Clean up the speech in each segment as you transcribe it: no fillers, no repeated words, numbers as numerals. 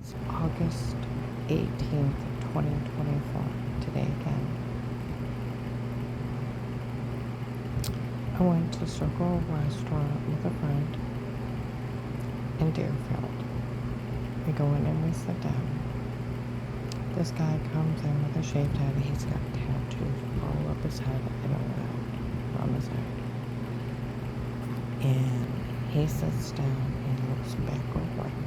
It's August 18th, 2024. Today again. I went to Circle Restaurant with a friend in Deerfield. We go in and we sit down. This guy comes in with a shaved head. He's got tattoos all up his head and around his head. And he sits down and looks back over at me.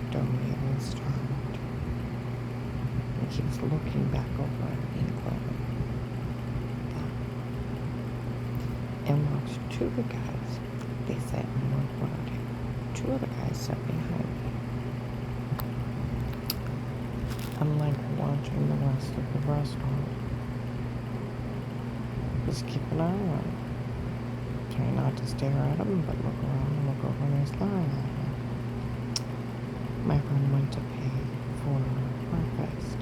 Donating start. He keeps looking back over at me, and watched two of the guys. They sat in one corner table. Two of the guys sat behind me. I'm like watching the rest of the restaurant. Just keep an eye on him. Try not to stare at him, but look around and look over and smile at him. My friend went to pay for breakfast.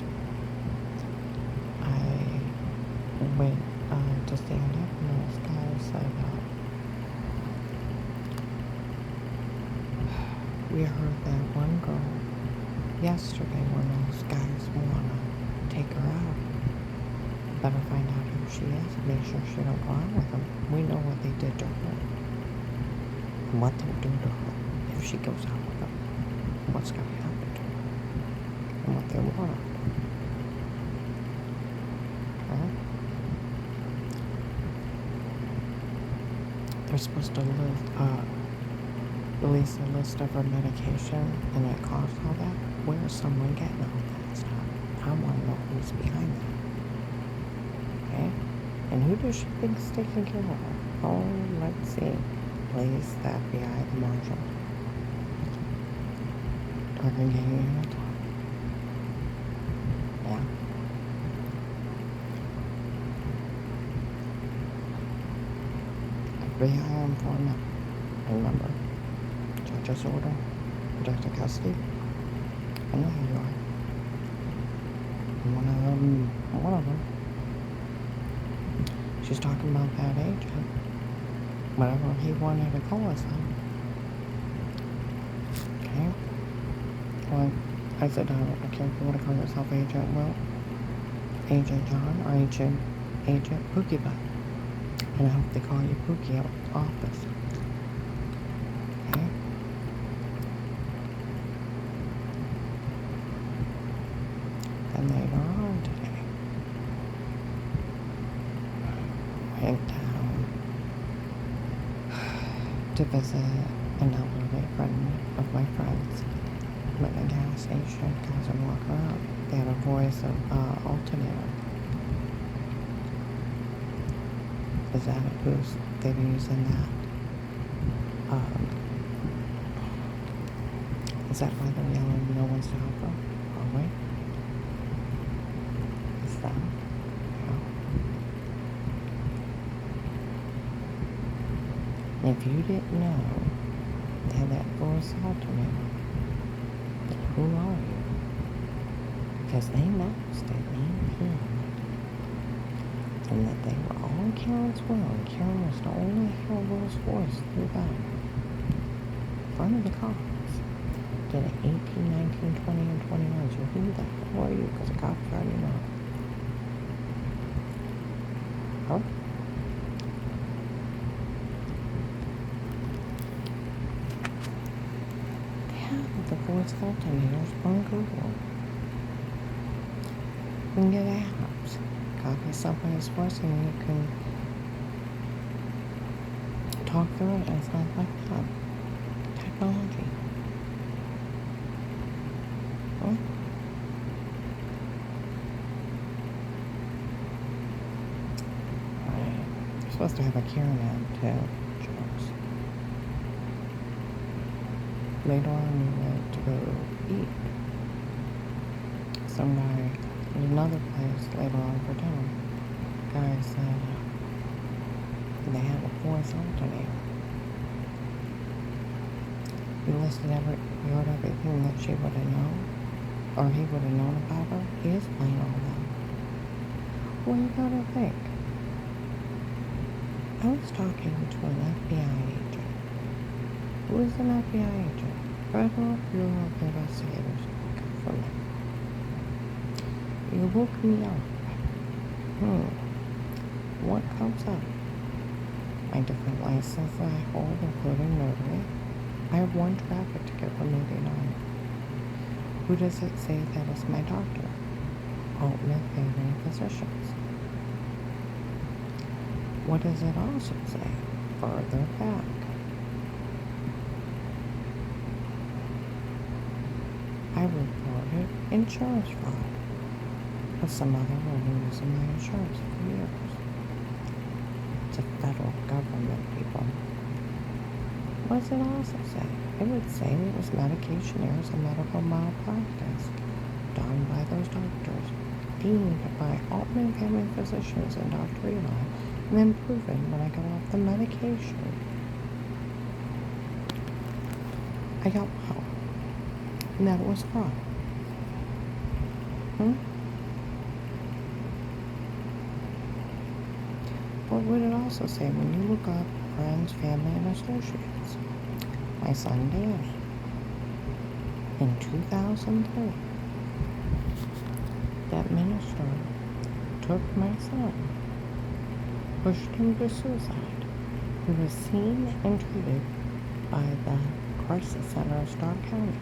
I went to stand up, and those guys said, we heard that one girl yesterday when those guys want to take her out. Better find out who she is and make sure she don't go out with them. We know what they did to her and what they'll do to her if she goes out with them. What's going to happen to her and what they want her. Okay? They're supposed to release a list of her medication and it costs all that. Where is someone getting all that stuff? I want to know who's behind that. Okay? And who does she think's taking care of her? Oh, let's see. Police, the FBI, the marshal. Talking gang unit. Yeah. FBI informant. Remember. Judge's order. Protected custody. I know who you are. One of them. She's talking about that agent. Whatever he wanted to call us on. Okay? Well, I said, I don't care if you want to call yourself Agent Will, Agent John, or Agent Pookie Butt. And I hope they call you Pookie out of office. Okay? Then later on today, I went down to visit an elderly friend of my friends. I'm at the gas station, guys are walking around. They had a voice of alternator. Is that a boost? They've been using that. Is that why they're yelling no one's to help them? Oh wait. Is that? Yeah. If you didn't know they had that voice alternator, who are you? Because they announced at 9 p.m. and that they were all in Karen's will, and Karen was to only hear Will's voice through them. In front of the cops. Did it 18, 19, 20, and 21. So who the hell are you? Because the cops already know. Huh? The voice alternators on Google. You can get apps. Copy somebody's voice and you can talk through it and stuff like that. Technology. Huh? Right. You're supposed to have a Karen app too. Jokes. Later on, we went to go eat. Some guy at another place later on for dinner. Guy said they had a voice alternator. He listed he heard everything that she would have known, or he would have known about her. He is playing all that. Well, you gotta think. I was talking to an FBI agent. Who is an FBI agent? Federal Bureau of Investigation. You woke me up. What comes up? My different licenses that I hold, including notary. I have one traffic ticket from 89. Who does it say that is my doctor? Altman Family Physicians. What does it also say? Further back. I reported insurance fraud, but some other woman using my insurance for years. It's a federal government, people. What does it also say? It would say it was medication errors and medical malpractice done by those doctors, deemed by Altman Family Physicians and Dr. Eli, and then proven when I got off the medication. I got well. And that it was fraud. What would it also say when you look up friends, family, and associates? My son Danny. In 2003, that minister took my son, pushed him to suicide. He was seen and treated by the Crisis Center of Starr County.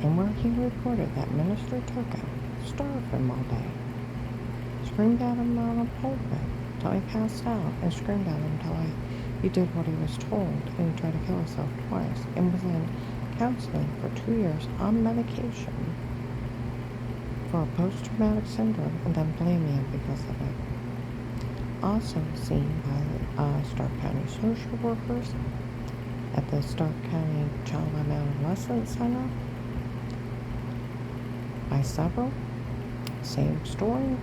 And where he reported that minister took him, starved him all day, screamed at him on a pulpit till he passed out, and screamed at him till he did what he was told, and he tried to kill himself twice, and was in counseling for 2 years on medication for a post-traumatic syndrome, and then blaming him because of it. Also seen by Stark County social workers at the Stark County Child and Adolescent Center. By several, same story,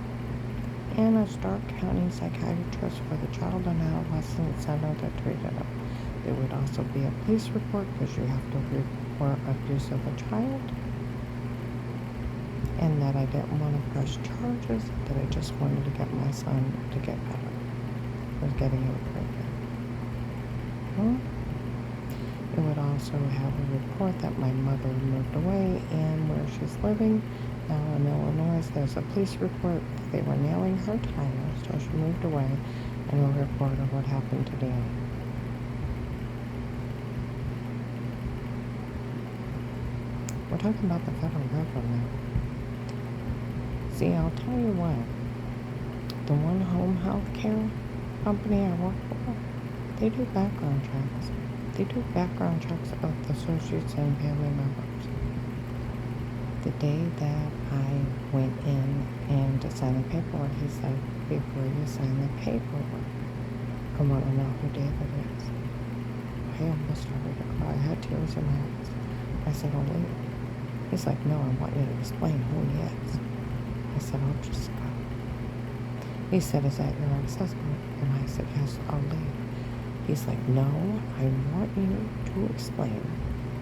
and a Stark County psychiatrist for the Child and Adolescent Center that treated him. There would also be a police report because you have to report abuse of a child, and that I didn't want to press charges, that I just wanted to get my son to get better. I was getting him treatment. It would also have a report that my mother moved away and where she's living now in Illinois. There's a police report that they were nailing her tires till she moved away, and a report of what happened to Danny. We're talking about the federal government. See, I'll tell you what. The one home health care company I work for, they do background checks. They do background checks of the associates and family members. The day that I went in and to sign the paperwork, he said, before you sign the paperwork, I want to know who David is. I almost started to cry. I had tears in my eyes. I said, oh, later. He's like, no, I want you to explain who he is. I said, I'll just go. He said, is that your ex-husband? And I said, yes, I'll leave. He's like, no, I want you to explain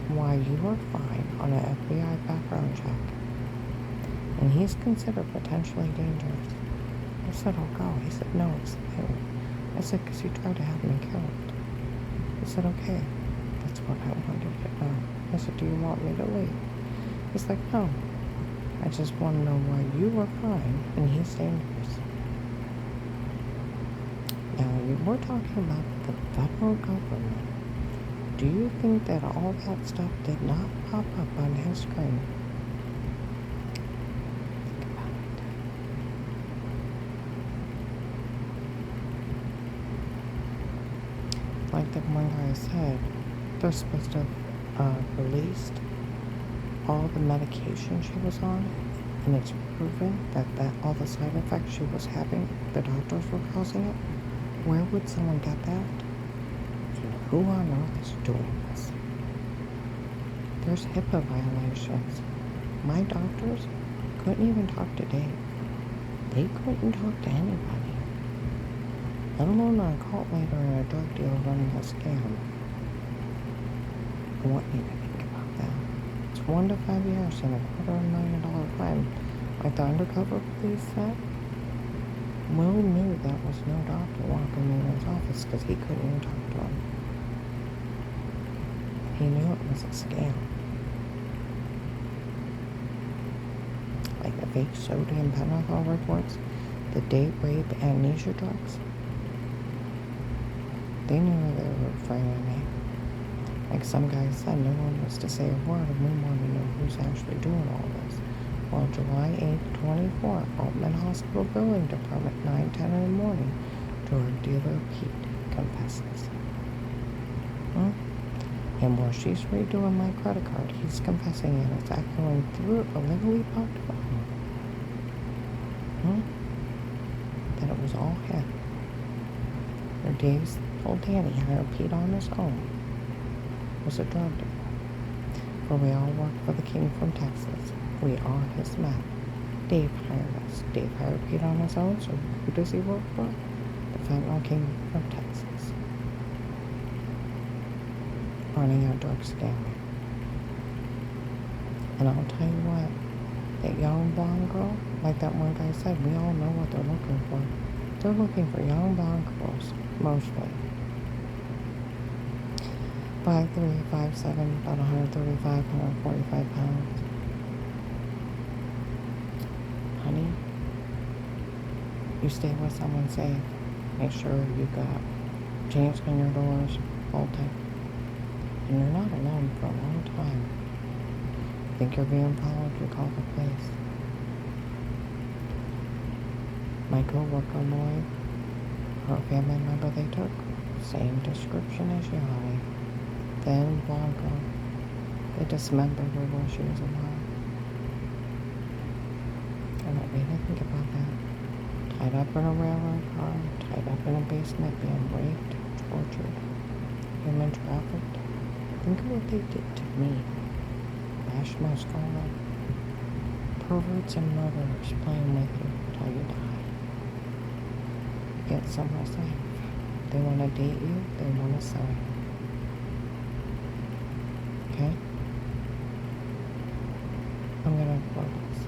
why you are fine on an FBI background check. And he's considered potentially dangerous. I said, I'll go. He said, no, explain. I said, because you tried to have me killed. He said, okay, that's what I wanted to know. I said, do you want me to leave? He's like, no, I just want to know why you are fine and he's dangerous. Now, we're talking about the federal government. Do you think that all that stuff did not pop up on his screen? Think about it. Like the one guy said, they're supposed to have released all the medication she was on, and it's proven that all the side effects she was having, the doctors were causing it. Where would someone get that? And who on earth is doing this? There's HIPAA violations. My doctors couldn't even talk to Dave. They couldn't talk to anybody, let alone a cult leader and a drug dealer running a scam. I want you to think about that. It's 1 to 5 years and $250,000 fine. Like the undercover police said, Will knew that was no doctor walking in his office because he couldn't even talk to him. He knew it was a scam. Like if fake sodium pentothal reports, the date rape amnesia drugs. They knew they were framing me. Like some guy said, no one was to say a word, and we want to know who's actually doing all this. Well, July 8th, 24, Altman Hospital Billing Department, 9:10 in the morning, drug dealer Pete confesses. And while she's redoing my credit card, he's confessing and it's going through illegally parked phone. That it was all him. Or Dave's told Danny hired Pete on his own. Was a drug dealer. For we all work for the king from Texas. We are his men. Dave hired us. Dave hired Pete on his own, so who does he work for? The fentanyl king from Texas. Running our drug scandal. And I'll tell you what, that young blonde girl, like that one guy said, we all know what they're looking for. They're looking for young blonde girls, mostly. 5'3", 5'7", about 135, 145 pounds. Honey, you stay with someone safe. Make sure you got chains on your doors, bolted. And you're not alone for a long time. Think you're being followed, you call the police. My co-worker Lloyd, her family member they took, same description as you, honey. Thin blonde girl. They dismembered her while she was alive. And what made me think about that? Tied up in a railroad car, tied up in a basement, being raped, tortured, human trafficked. Think of what they did to me. Bashed my skull up. Perverts and murderers playing with you till you die. Get somewhere safe. They want to date you, they want to sell you. Okay? I'm gonna upload this.